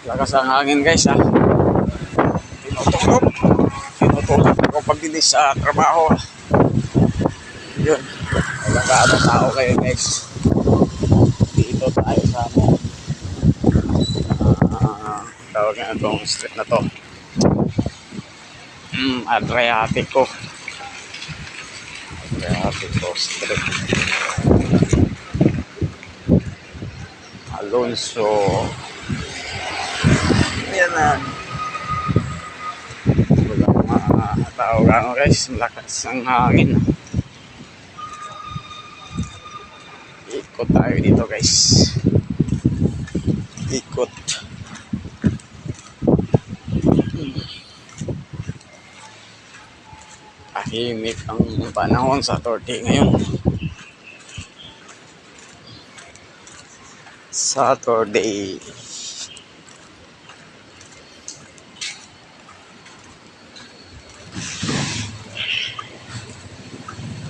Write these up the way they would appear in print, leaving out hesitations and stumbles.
Lakas ang hangin guys ha. Tinutulog. Tinutulog ako pagdilis sa trabaho. Yun. Walang kaano tao kayo guys. Dito tayo sa tawag nga itong street na to. Adriatico. Adriatico Street. Alonso. Yan na. Walang mga tao gano'n guys. Malakas ang hangin. Ikot tayo dito guys. Ikot. Tahimik ang panahon sa Saturday ngayon. Saturday.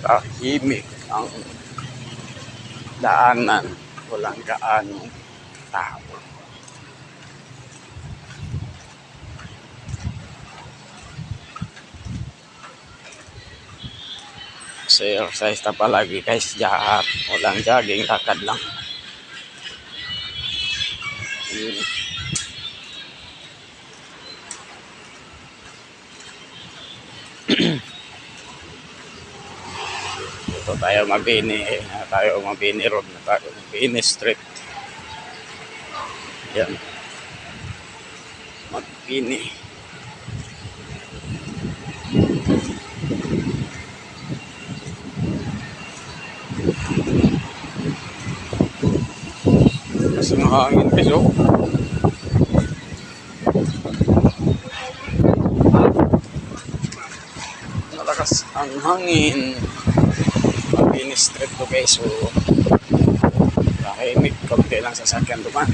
Tahimik ang daanan. Walang gaanong tao. Exercise na palagi guys. Walang jogging. Lakad lang. Ito tayo Mabini Road na tayo. Mabini Street. Yan. Mabini. Kasi mahangin kasi malakas ang hangin. Mabini Street to guys. So tahimik, konti lang sasakyan duman.